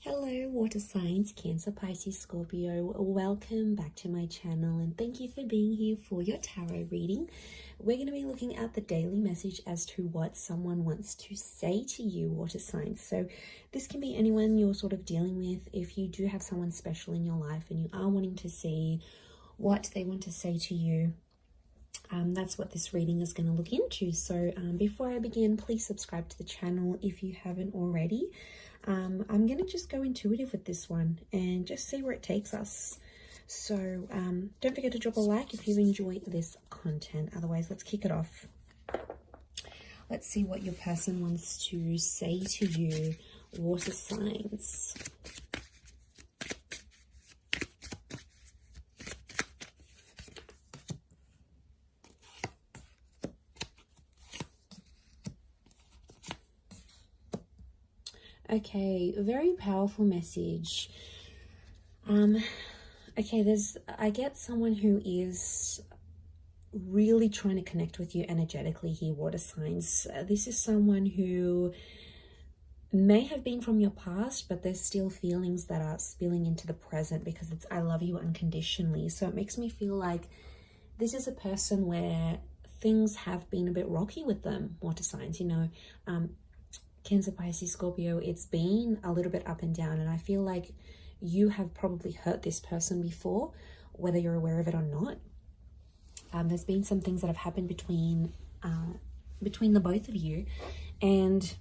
Hello water signs, Cancer, Pisces, Scorpio. Welcome back to my channel and thank you for being here for your tarot reading. We're going to be looking at the daily message as to what someone wants to say to you, water signs. So this can be anyone you're sort of dealing with. If you do have someone special in your life and you are wanting to see what they want to say to you, that's what this reading is going to look into. So before I begin, please subscribe to the channel if you haven't already. I'm going to just go intuitive with this one and just see where it takes us. So don't forget to drop a like if you enjoy this content. Otherwise, let's kick it off. Let's see what your person wants to say to you, water signs. Okay, very powerful message. Okay, I get someone who is really trying to connect with you energetically here, water signs. This is someone who may have been from your past, but there's still feelings that are spilling into the present because it's I love you unconditionally. So it makes me feel like this is a person where things have been a bit rocky with them, water signs, you know. Cancer, Pisces, Scorpio, it's been a little bit up and down, and I feel like you have probably hurt this person before, whether you're aware of it or not. There's been some things that have happened between the both of you, and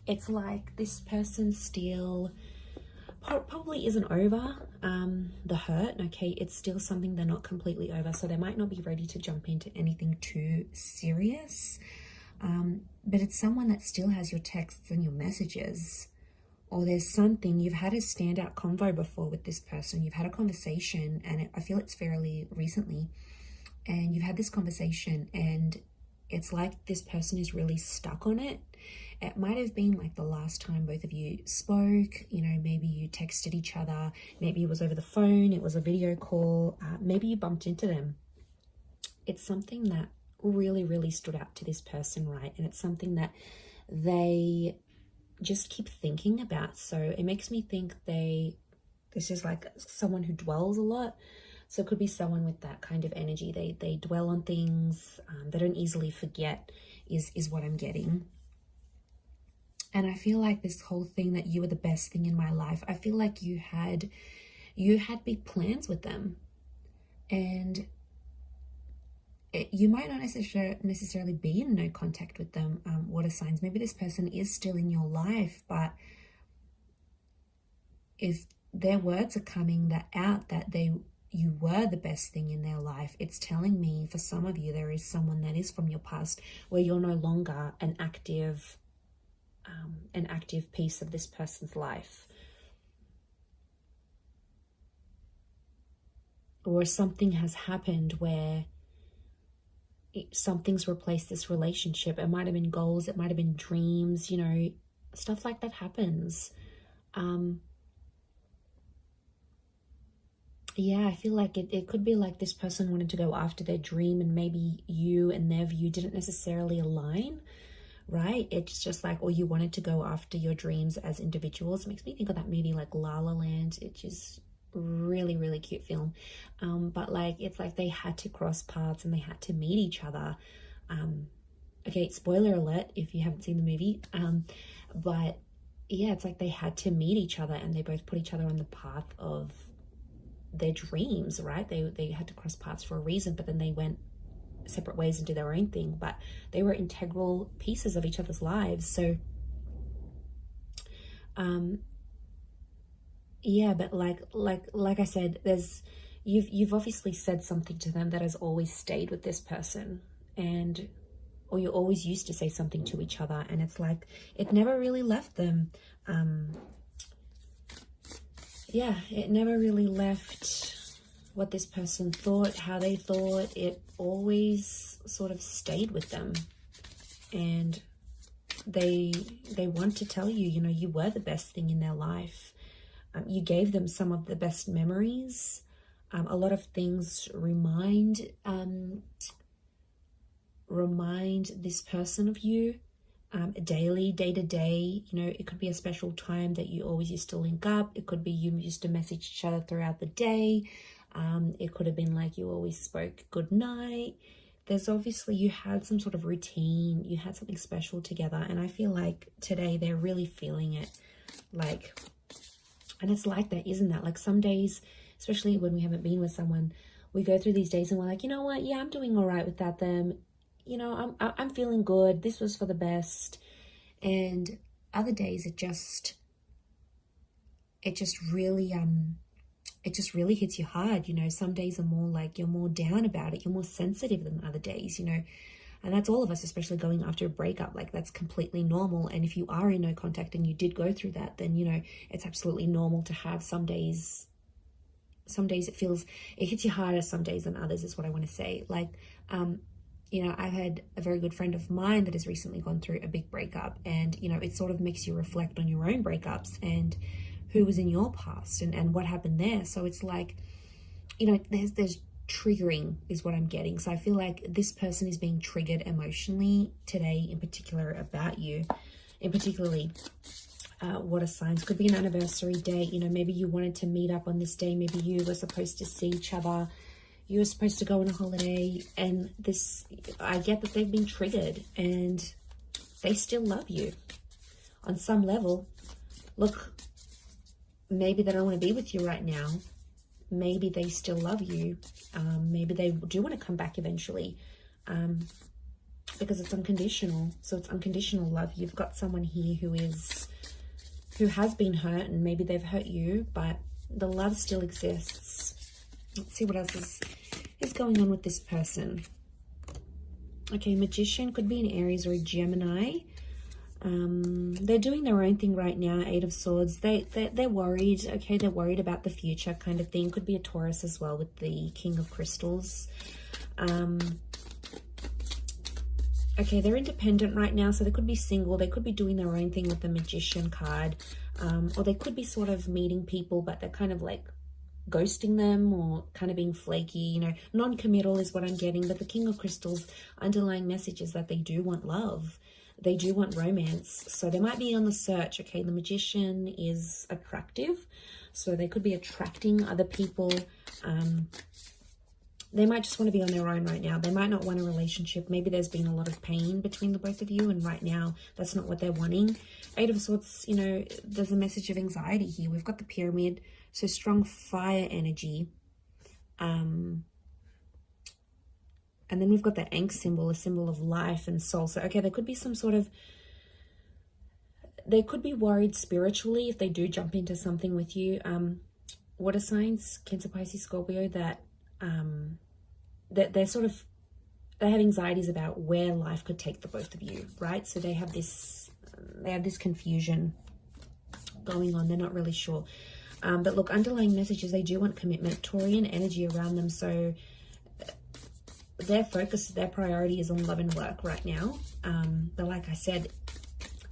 it's like this person still probably isn't over the hurt. Okay, it's still something they're not completely over, so they might not be ready to jump into anything too serious. But it's someone that still has your texts and your messages, or there's something, you've had a standout convo before with this person. You've had a conversation, and I feel it's fairly recently, and you've had this conversation and it's like this person is really stuck on it. It might have been like the last time both of you spoke, you know, maybe you texted each other, maybe it was over the phone, it was a video call, maybe you bumped into them. It's something that really stood out to this person, right? And it's something that they just keep thinking about. So it makes me think this is like someone who dwells a lot. So it could be someone with that kind of energy. They dwell on things, they don't easily forget is what I'm getting. And I feel like this whole thing that you were the best thing in my life, I feel like you had big plans with them, and you might not necessarily be in no contact with them, water signs. Maybe this person is still in your life, but if their words are coming out that you were the best thing in their life, it's telling me for some of you there is someone that is from your past where you're no longer an active piece of this person's life. Or something has happened where something's replaced this relationship. It might have been goals, it might have been dreams, you know, stuff like that happens. Yeah, I feel like it could be like this person wanted to go after their dream, and maybe you and their view didn't necessarily align, right? It's just like, or you wanted to go after your dreams as individuals. It makes me think of that movie like La La Land. It's just really cute film, but like it's like they had to cross paths and they had to meet each other. Okay, spoiler alert if you haven't seen the movie, but yeah, it's like they had to meet each other and they both put each other on the path of their dreams, right? They had to cross paths for a reason, but then they went separate ways and did their own thing, but they were integral pieces of each other's lives. So yeah, but like I said, you've obviously said something to them that has always stayed with this person, or you always used to say something to each other, and it's like it never really left them. Yeah, it never really left what this person thought, how they thought. It always sort of stayed with them, and they want to tell you, you know, you were the best thing in their life. You gave them some of the best memories. A lot of things remind this person of you. daily, day to day. You know, it could be a special time that you always used to link up. It could be you used to message each other throughout the day. It could have been like you always spoke good night. There's obviously, you had some sort of routine, you had something special together, and I feel like today they're really feeling it. Like, and it's like that, isn't that? Like some days, especially when we haven't been with someone, we go through these days and we're like, you know what, yeah, I'm doing all right without them. You know, I'm feeling good. This was for the best. And other days it just really hits you hard. You know, some days are more like you're more down about it, you're more sensitive than other days, you know. And that's all of us, especially going after a breakup. Like, that's completely normal. And if you are in no contact and you did go through that, then, you know, it's absolutely normal to have some days it hits you harder some days than others, is what I want to say. Like, you know, I've had a very good friend of mine that has recently gone through a big breakup, and, you know, it sort of makes you reflect on your own breakups and who was in your past and what happened there. So it's like, you know, there's triggering is what I'm getting. So I feel like this person is being triggered emotionally today, in particular about you, in particularly water signs. Could be an anniversary date. You know, maybe you wanted to meet up on this day. Maybe you were supposed to see each other. You were supposed to go on a holiday, and this, I get that they've been triggered and they still love you on some level. Look, maybe they don't want to be with you right now. Maybe they still love you. Maybe they do want to come back eventually, because it's unconditional. So it's unconditional love. You've got someone here who has been hurt, and maybe they've hurt you, but the love still exists. Let's see what else is going on with this person. Okay, Magician, could be an Aries or a Gemini. They're doing their own thing right now. 8 of Swords. They're worried. Okay, they're worried about the future kind of thing. Could be a Taurus as well with the King of Crystals. Okay, they're independent right now, so they could be single. They could be doing their own thing with the Magician card. Or they could be sort of meeting people, but they're kind of like ghosting them or kind of being flaky, you know. Non-committal is what I'm getting. But the King of Crystals, underlying message is that they do want love. They do want romance. So they might be on the search. Okay, the Magician is attractive, so they could be attracting other people. They might just want to be on their own right now. They might not want a relationship. Maybe there's been a lot of pain between the both of you, and right now that's not what they're wanting. 8 of Swords, you know, there's a message of anxiety here. We've got the Pyramid, so strong fire energy. And then we've got the Ankh symbol, a symbol of life and soul. So, okay, there could be some sort of, they could be worried spiritually if they do jump into something with you. Water signs, Cancer, Pisces, Scorpio, that they're sort of, they have anxieties about where life could take the both of you, right? So they have this confusion going on. They're not really sure. But look, underlying messages, they do want commitment, Taurian energy around them. So their focus, their priority is on love and work right now. But like I said,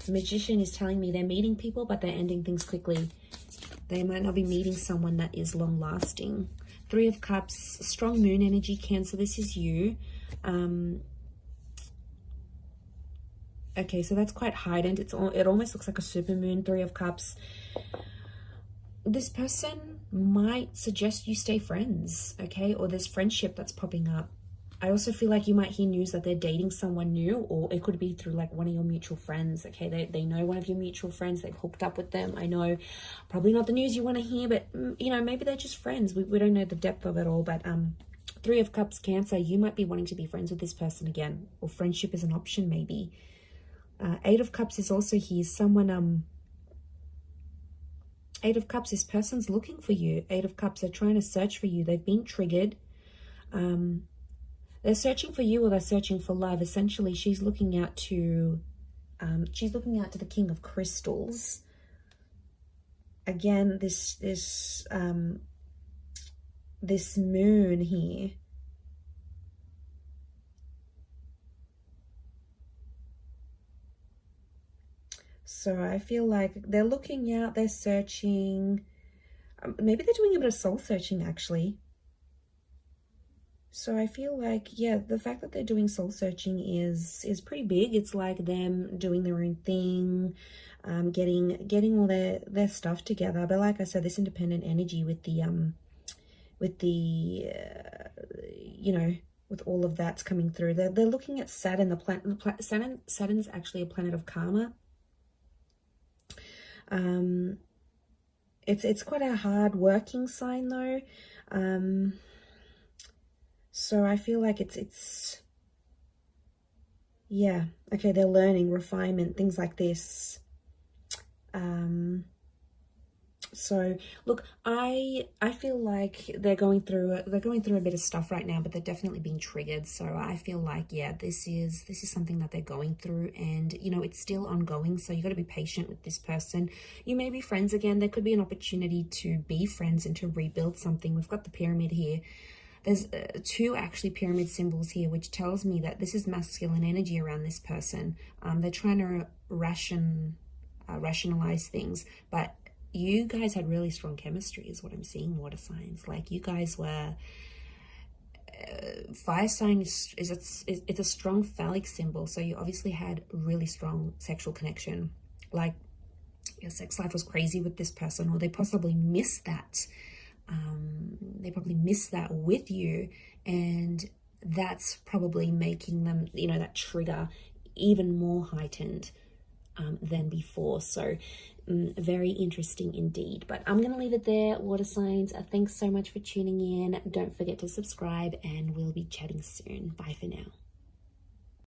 the Magician is telling me they're meeting people, but they're ending things quickly. They might not be meeting someone that is long lasting. 3 of Cups, strong moon energy, Cancer, this is you. Okay, so that's quite heightened. It almost looks like a super moon. 3 of Cups. This person might suggest you stay friends, okay? Or there's friendship that's popping up. I also feel like you might hear news that they're dating someone new, or it could be through like one of your mutual friends, okay? They know one of your mutual friends, they've hooked up with them. I know probably not the news you want to hear, but you know, maybe they're just friends. We don't know the depth of it all, but 3 of Cups, Cancer, you might be wanting to be friends with this person again, or friendship is an option maybe. 8 of Cups is also here. Someone, 8 of Cups, this person's looking for you. 8 of Cups, they're trying to search for you. They've been triggered. They're searching for you, or they're searching for love. Essentially, she's looking out to the King of Crystals. Again, this moon here. So I feel like they're looking out, they're searching. Maybe they're doing a bit of soul searching, actually. So I feel like, yeah, the fact that they're doing soul searching is pretty big. It's like them doing their own thing, getting all their stuff together. But like I said, this independent energy with the you know, with all of that's coming through. They're looking at Saturn, Saturn's actually a planet of karma. It's quite a hard working sign though. So I feel like it's yeah, okay, they're learning, refinement, things like this. So look, I feel like they're going through a bit of stuff right now, but they're definitely being triggered. So I feel like, yeah, this is something that they're going through, and you know, it's still ongoing. So you got to be patient with this person. You may be friends again. There could be an opportunity to be friends and to rebuild something. We've got the pyramid here. There's two actually pyramid symbols here, which tells me that this is masculine energy around this person. They're trying to rationalize things, but you guys had really strong chemistry is what I'm seeing, water signs. Like you guys were, fire sign it's a strong phallic symbol. So you obviously had really strong sexual connection. Like your sex life was crazy with this person, or they possibly missed that. They probably missed that with you, and that's probably making them, you know, that trigger even more heightened than before. So very interesting indeed. But I'm going to leave it there, water signs. Thanks so much for tuning in. Don't forget to subscribe, and we'll be chatting soon. Bye for now.